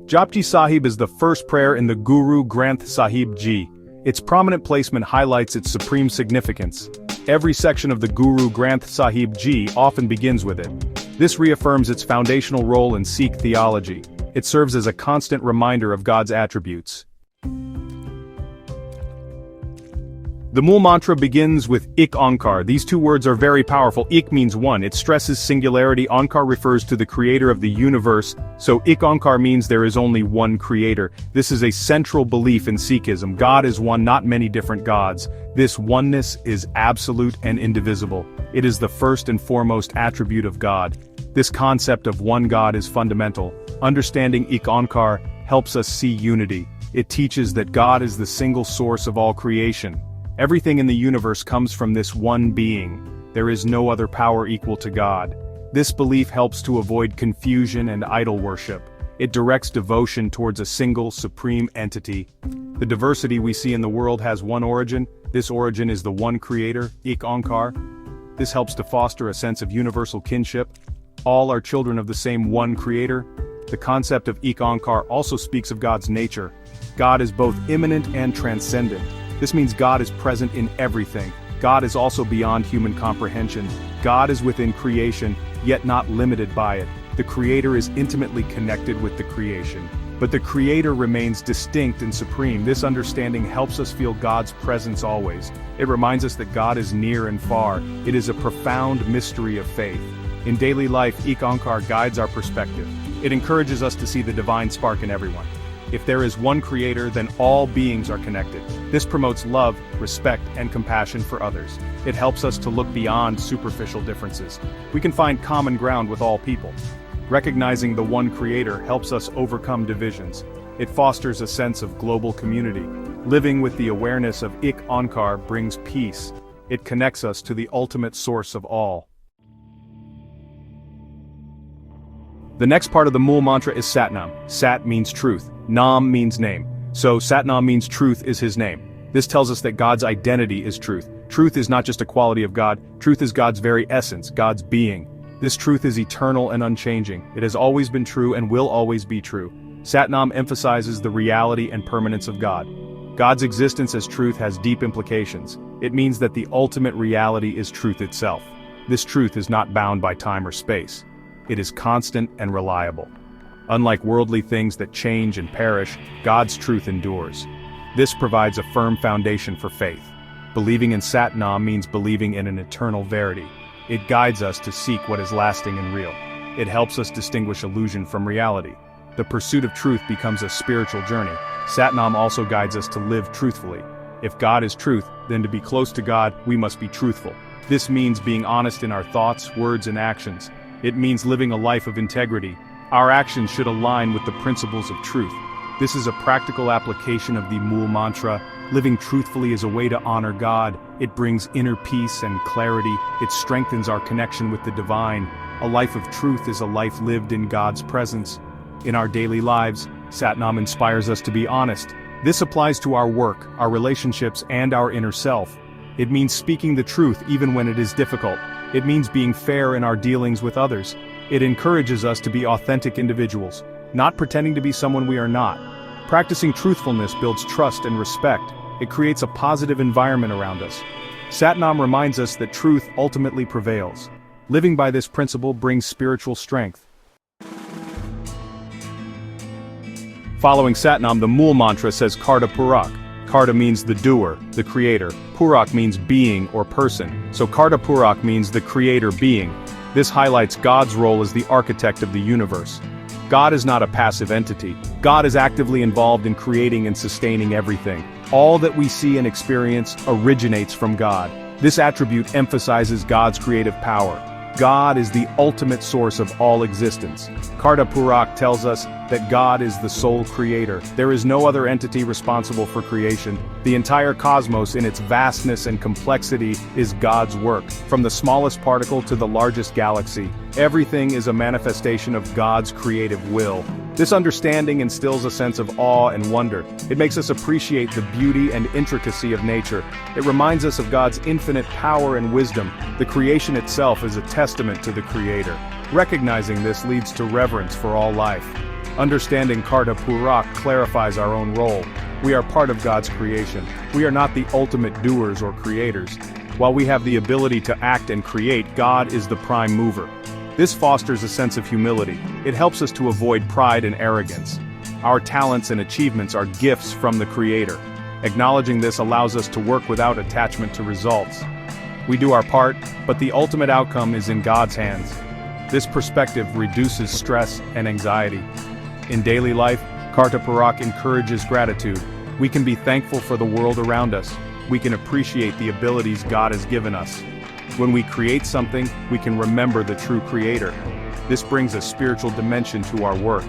Japji Sahib is the first prayer in the Guru Granth Sahib Ji. Its prominent placement highlights its supreme significance. Every section of the Guru Granth Sahib Ji often begins with it. This reaffirms its foundational role in Sikh theology. It serves as a constant reminder of God's attributes. The Mool mantra begins with Ik Onkar. These two words are very powerful. Ik means one. It stresses singularity. Onkar refers to the creator of the universe. So Ik Onkar means there is only one creator. This is a central belief in Sikhism. God is one, not many different gods. This oneness is absolute and indivisible. It is the first and foremost attribute of God. This concept of one God is fundamental. Understanding Ik Onkar helps us see unity. It teaches that God is the single source of all creation. Everything in the universe comes from this one being. There is no other power equal to God. This belief helps to avoid confusion and idol worship. It directs devotion towards a single, supreme entity. The diversity we see in the world has one origin. This origin is the one creator, Ik Onkar. This helps to foster a sense of universal kinship. All are children of the same one creator. The concept of Ik Onkar also speaks of God's nature. God is both immanent and transcendent. This means God is present in everything. God is also beyond human comprehension. God is within creation, yet not limited by it. The Creator is intimately connected with the creation. But the Creator remains distinct and supreme. This understanding helps us feel God's presence always. It reminds us that God is near and far. It is a profound mystery of faith. In daily life, Ik Onkar guides our perspective. It encourages us to see the divine spark in everyone. If there is one creator, then all beings are connected. This promotes love, respect, and compassion for others. It helps us to look beyond superficial differences. We can find common ground with all people. Recognizing the one creator helps us overcome divisions. It fosters a sense of global community. Living with the awareness of Ik Onkar brings peace. It connects us to the ultimate source of all. The next part of the Mool mantra is Satnam. Sat means truth. Nam means name. So Satnam means truth is his name. This tells us that God's identity is truth. Truth is not just a quality of God, truth is God's very essence, God's being. This truth is eternal and unchanging. It has always been true and will always be true. Satnam emphasizes the reality and permanence of God. God's existence as truth has deep implications. It means that the ultimate reality is truth itself. This truth is not bound by time or space. It is constant and reliable. Unlike worldly things that change and perish, God's truth endures. This provides a firm foundation for faith. Believing in Satnam means believing in an eternal verity. It guides us to seek what is lasting and real. It helps us distinguish illusion from reality. The pursuit of truth becomes a spiritual journey. Satnam also guides us to live truthfully. If God is truth, then to be close to God, we must be truthful. This means being honest in our thoughts, words, and actions. It means living a life of integrity. Our actions should align with the principles of truth. This is a practical application of the Mool mantra. Living truthfully is a way to honor God. It brings inner peace and clarity. It strengthens our connection with the divine. A life of truth is a life lived in God's presence. In our daily lives, Satnam inspires us to be honest. This applies to our work, our relationships, and our inner self. It means speaking the truth even when it is difficult. It means being fair in our dealings with others. It encourages us to be authentic individuals, not pretending to be someone we are not. Practicing truthfulness builds trust and respect. It creates a positive environment around us. Satnam reminds us that truth ultimately prevails. Living by this principle brings spiritual strength. Following Satnam, the Mool mantra says Karta Purak. Karta means the doer, the creator. Purak means being or person. So Karta Purak means the creator being. This highlights God's role as the architect of the universe. God is not a passive entity. God is actively involved in creating and sustaining everything. All that we see and experience originates from God. This attribute emphasizes God's creative power. God is the ultimate source of all existence. Karta Purak tells us that God is the sole creator. There is no other entity responsible for creation. The entire cosmos in its vastness and complexity is God's work. From the smallest particle to the largest galaxy, everything is a manifestation of God's creative will. This understanding instills a sense of awe and wonder. It makes us appreciate the beauty and intricacy of nature. It reminds us of God's infinite power and wisdom. The creation itself is a testament to the Creator. Recognizing this leads to reverence for all life. Understanding Karta Purak clarifies our own role. We are part of God's creation. We are not the ultimate doers or creators. While we have the ability to act and create, God is the prime mover. This fosters a sense of humility. It helps us to avoid pride and arrogance. Our talents and achievements are gifts from the Creator. Acknowledging this allows us to work without attachment to results. We do our part, but the ultimate outcome is in God's hands. This perspective reduces stress and anxiety. In daily life, Karta Purak encourages gratitude. We can be thankful for the world around us. We can appreciate the abilities God has given us. When we create something, we can remember the true Creator. This brings a spiritual dimension to our work.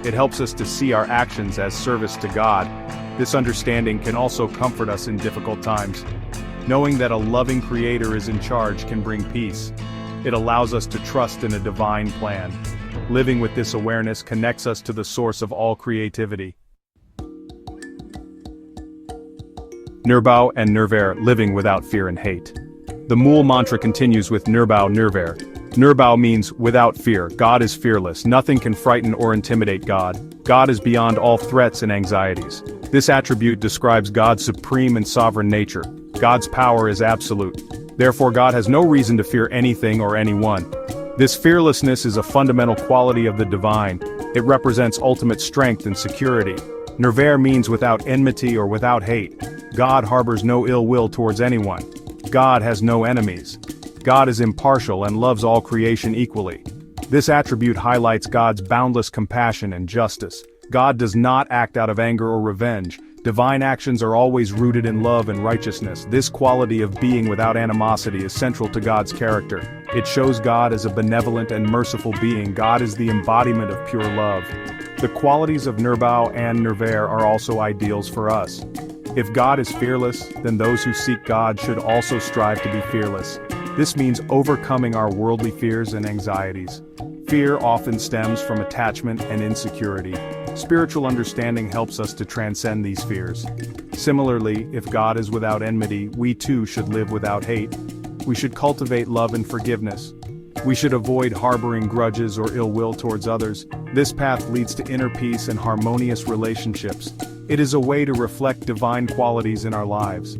It helps us to see our actions as service to God. This understanding can also comfort us in difficult times. Knowing that a loving Creator is in charge can bring peace. It allows us to trust in a divine plan. Living with this awareness connects us to the source of all creativity. Nirbhau and Nirvair, living without fear and hate. The Mool mantra continues with Nirbhau Nirvair. Nirbhau means without fear. God is fearless. Nothing can frighten or intimidate God. God is beyond all threats and anxieties. This attribute describes God's supreme and sovereign nature. God's power is absolute. Therefore, God has no reason to fear anything or anyone. This fearlessness is a fundamental quality of the divine. It represents ultimate strength and security. Nirvair means without enmity or without hate. God harbors no ill will towards anyone. God has no enemies. God is impartial and loves all creation equally. This attribute highlights God's boundless compassion and justice. God does not act out of anger or revenge. Divine actions are always rooted in love and righteousness. This quality of being without animosity is central to God's character. It shows God as a benevolent and merciful being. God is the embodiment of pure love. The qualities of Nirbhau and Nirvair are also ideals for us. If God is fearless, then those who seek God should also strive to be fearless. This means overcoming our worldly fears and anxieties. Fear often stems from attachment and insecurity. Spiritual understanding helps us to transcend these fears. Similarly, if God is without enmity, we too should live without hate. We should cultivate love and forgiveness. We should avoid harboring grudges or ill will towards others. This path leads to inner peace and harmonious relationships. It is a way to reflect divine qualities in our lives.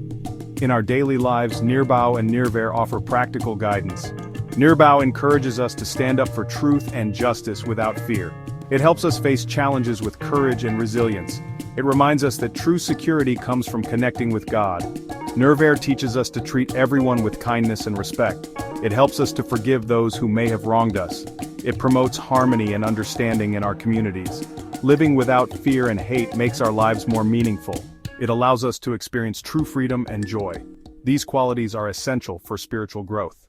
In our daily lives, Nirbhau and Nirvair offer practical guidance. Nirbhau encourages us to stand up for truth and justice without fear. It helps us face challenges with courage and resilience. It reminds us that true security comes from connecting with God. Nirvair teaches us to treat everyone with kindness and respect. It helps us to forgive those who may have wronged us. It promotes harmony and understanding in our communities. Living without fear and hate makes our lives more meaningful. It allows us to experience true freedom and joy. These qualities are essential for spiritual growth.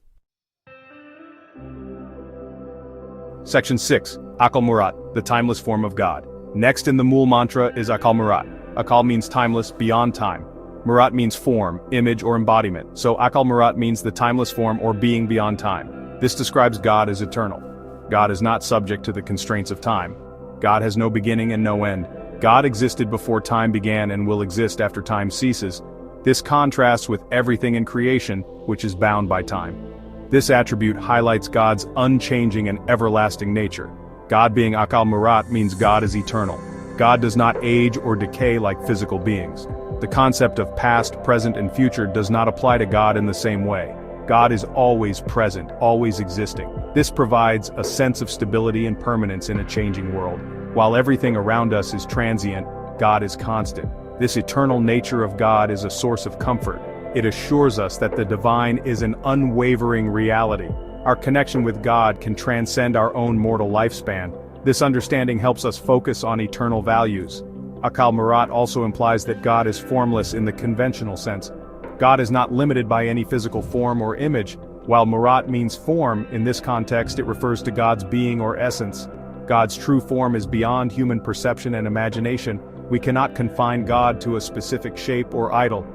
Section 6. Akal Murat, the timeless form of God. Next in the Mool mantra is Akal Murat. Akal means timeless, beyond time. Murat means form, image, or embodiment, so Akal Murat means the timeless form or being beyond time. This describes God as eternal. God is not subject to the constraints of time. God has no beginning and no end. God existed before time began and will exist after time ceases. This contrasts with everything in creation, which is bound by time. This attribute highlights God's unchanging and everlasting nature. God being Akal Murat means God is eternal. God does not age or decay like physical beings. The concept of past, present, and future does not apply to God in the same way. God is always present, always existing. This provides a sense of stability and permanence in a changing world. While everything around us is transient, God is constant. This eternal nature of God is a source of comfort. It assures us that the divine is an unwavering reality. Our connection with God can transcend our own mortal lifespan. This understanding helps us focus on eternal values. Akal Murat also implies that God is formless in the conventional sense. God is not limited by any physical form or image. While Murat means form, in this context it refers to God's being or essence. God's true form is beyond human perception and imagination. We cannot confine God to a specific shape or idol.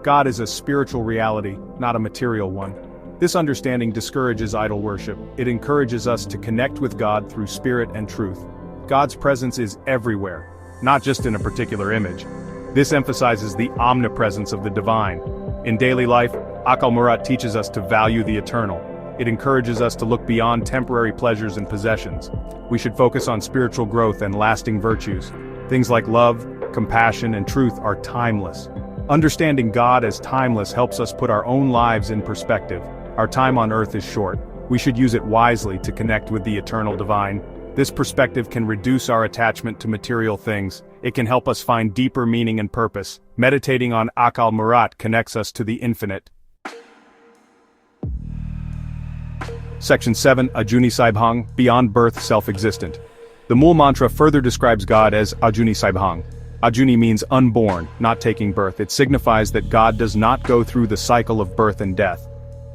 God is a spiritual reality, not a material one. This understanding discourages idol worship. It encourages us to connect with God through spirit and truth. God's presence is everywhere, not just in a particular image. This emphasizes the omnipresence of the divine. In daily life, Akal Murat teaches us to value the eternal. It encourages us to look beyond temporary pleasures and possessions. We should focus on spiritual growth and lasting virtues. Things like love, compassion, and truth are timeless. Understanding God as timeless helps us put our own lives in perspective. Our time on earth is short. We should use it wisely to connect with the eternal divine. This perspective can reduce our attachment to material things. It can help us find deeper meaning and purpose. Meditating on Akal Murat connects us to the infinite. Section 7, Ajuni Saibhang, Beyond Birth Self-Existent. The Mool Mantra further describes God as Ajuni Saibhang. Ajuni means unborn, not taking birth. It signifies that God does not go through the cycle of birth and death.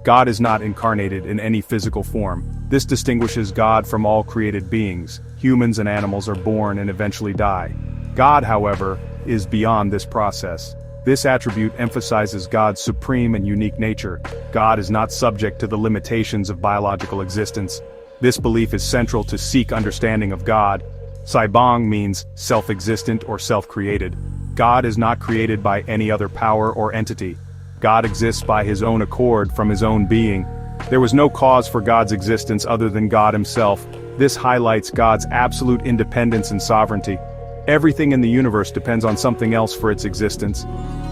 God is not incarnated in any physical form. This distinguishes God from all created beings. Humans and animals are born and eventually die. God, however, is beyond this process. This attribute emphasizes God's supreme and unique nature. God is not subject to the limitations of biological existence. This belief is central to Sikh understanding of God. Saibhang means self-existent or self-created. God is not created by any other power or entity. God exists by his own accord from his own being. There was no cause for God's existence other than God himself. This highlights God's absolute independence and sovereignty. Everything in the universe depends on something else for its existence.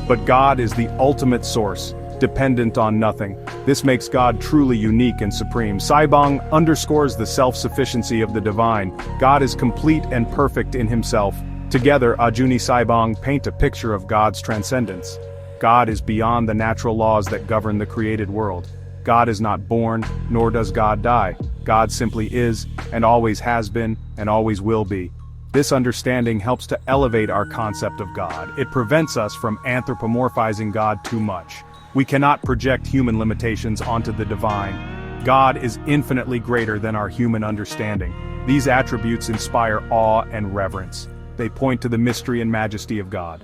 But God is the ultimate source, dependent on nothing. This makes God truly unique and supreme. Saibhang underscores the self-sufficiency of the divine. God is complete and perfect in himself. Together, Ajuni Saibhang paint a picture of God's transcendence. God is beyond the natural laws that govern the created world. God is not born, nor does God die. God simply is, and always has been, and always will be. This understanding helps to elevate our concept of God. It prevents us from anthropomorphizing God too much. We cannot project human limitations onto the divine. God is infinitely greater than our human understanding. These attributes inspire awe and reverence. They point to the mystery and majesty of God.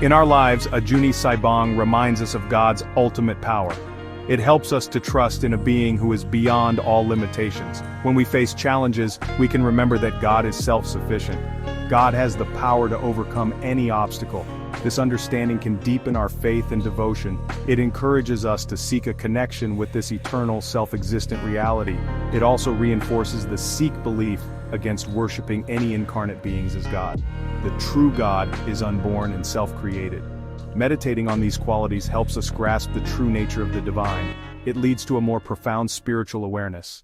In our lives, Ajuni Saibhang reminds us of God's ultimate power. It helps us to trust in a being who is beyond all limitations. When we face challenges, we can remember that God is self-sufficient. God has the power to overcome any obstacle. This understanding can deepen our faith and devotion. It encourages us to seek a connection with this eternal, self-existent reality. It also reinforces the Sikh belief against worshiping any incarnate beings as God. The true God is unborn and self-created. Meditating on these qualities helps us grasp the true nature of the divine. It leads to a more profound spiritual awareness.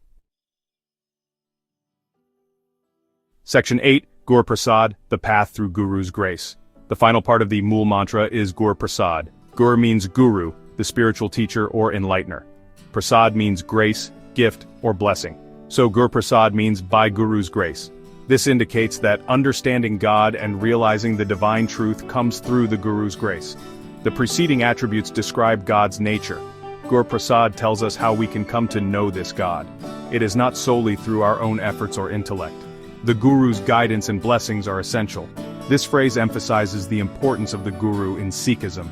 Section 8, Gur Prasad, the Path Through Guru's Grace. The final part of the Mool Mantra is Gur Prasad. Gur means guru, the spiritual teacher or enlightener. Prasad means grace, gift, or blessing. So Gur Prasad means by Guru's grace. This indicates that understanding God and realizing the divine truth comes through the Guru's grace. The preceding attributes describe God's nature. Gur Prasad tells us how we can come to know this God. It is not solely through our own efforts or intellect. The Guru's guidance and blessings are essential. This phrase emphasizes the importance of the Guru in Sikhism.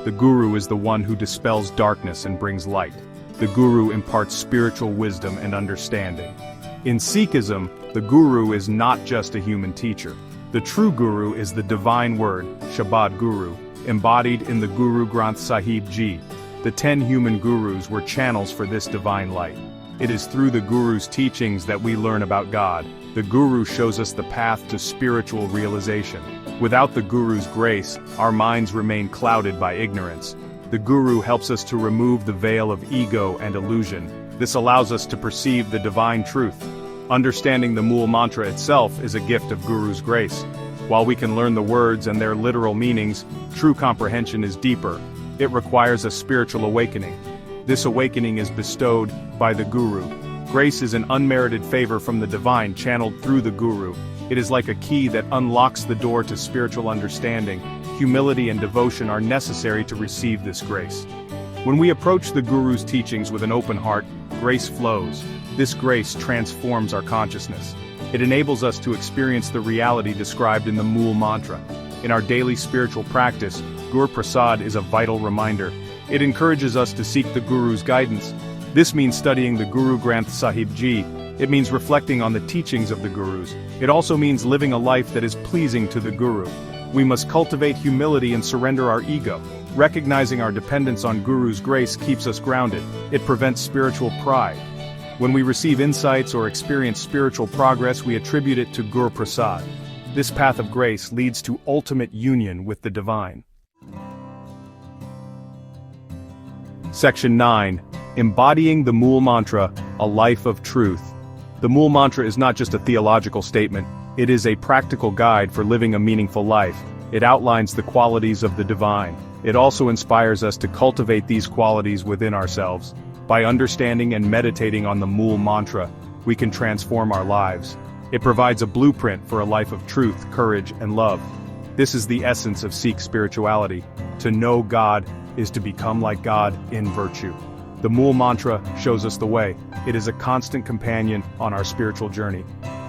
The Guru is the one who dispels darkness and brings light. The Guru imparts spiritual wisdom and understanding. In Sikhism, the Guru is not just a human teacher. The true Guru is the divine word, Shabad Guru, embodied in the Guru Granth Sahib Ji. The 10 human gurus were channels for this divine light. It is through the Guru's teachings that we learn about God. The Guru shows us the path to spiritual realization. Without the Guru's grace, our minds remain clouded by ignorance. The Guru helps us to remove the veil of ego and illusion. This allows us to perceive the divine truth. Understanding the Mool Mantra itself is a gift of Guru's grace. While we can learn the words and their literal meanings, true comprehension is deeper. It requires a spiritual awakening. This awakening is bestowed by the Guru. Grace is an unmerited favor from the divine channeled through the Guru. It is like a key that unlocks the door to spiritual understanding. Humility and devotion are necessary to receive this grace. When we approach the Guru's teachings with an open heart, grace flows. This grace transforms our consciousness. It enables us to experience the reality described in the Mool Mantra. In our daily spiritual practice, Gur Prasad is a vital reminder. It encourages us to seek the Guru's guidance. This means studying the Guru Granth Sahib Ji. It means reflecting on the teachings of the Gurus. It also means living a life that is pleasing to the Guru. We must cultivate humility and surrender our ego. Recognizing our dependence on Guru's grace keeps us grounded. It prevents spiritual pride. When we receive insights or experience spiritual progress, we attribute it to Guru Prasad. This path of grace leads to ultimate union with the divine. Section 9. Embodying the Mool Mantra, a life of truth. The Mool Mantra is not just a theological statement, it is a practical guide for living a meaningful life. It outlines the qualities of the divine. It also inspires us to cultivate these qualities within ourselves. By understanding and meditating on the Mool Mantra, we can transform our lives. It provides a blueprint for a life of truth, courage, and love. This is the essence of Sikh spirituality. To know God is to become like God in virtue. The Mool Mantra shows us the way. It is a constant companion on our spiritual journey.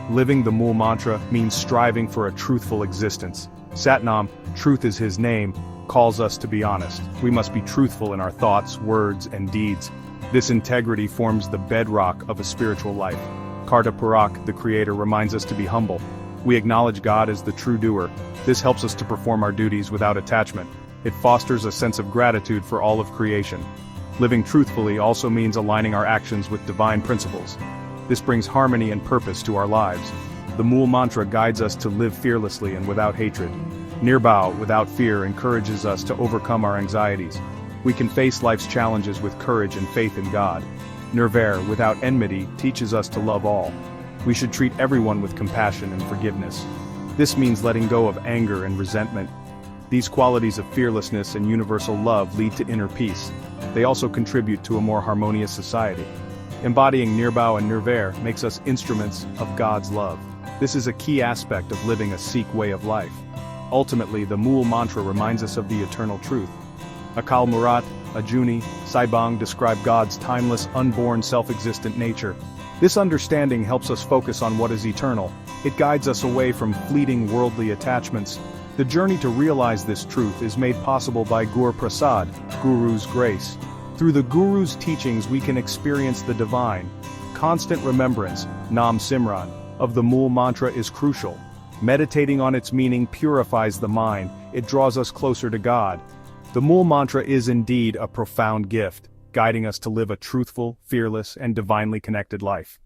Living the Mool Mantra means striving for a truthful existence. Satnam, truth is his name, calls us to be honest. We must be truthful in our thoughts, words, and deeds. This integrity forms the bedrock of a spiritual life. Karta Purak, the Creator, reminds us to be humble. We acknowledge God as the true doer. This helps us to perform our duties without attachment. It fosters a sense of gratitude for all of creation. Living truthfully also means aligning our actions with divine principles. This brings harmony and purpose to our lives. The Mool Mantra guides us to live fearlessly and without hatred. Nirbhau, without fear, encourages us to overcome our anxieties. We can face life's challenges with courage and faith in God. Nirvair, without enmity, teaches us to love all. We should treat everyone with compassion and forgiveness. This means letting go of anger and resentment. These qualities of fearlessness and universal love lead to inner peace. They also contribute to a more harmonious society. Embodying Nirbhau and Nirvair makes us instruments of God's love. This is a key aspect of living a Sikh way of life. Ultimately, the Mool Mantra reminds us of the eternal truth. Akal Murat, Ajuni, Saibang describe God's timeless, unborn, self-existent nature. This understanding helps us focus on what is eternal. It guides us away from fleeting worldly attachments. The journey to realize this truth is made possible by Guru Prasad, Guru's grace. Through the Guru's teachings we can experience the divine. Constant remembrance, Nam Simran, of the Mool Mantra is crucial. Meditating on its meaning purifies the mind, it draws us closer to God. The Mool Mantra is indeed a profound gift, guiding us to live a truthful, fearless, and divinely connected life.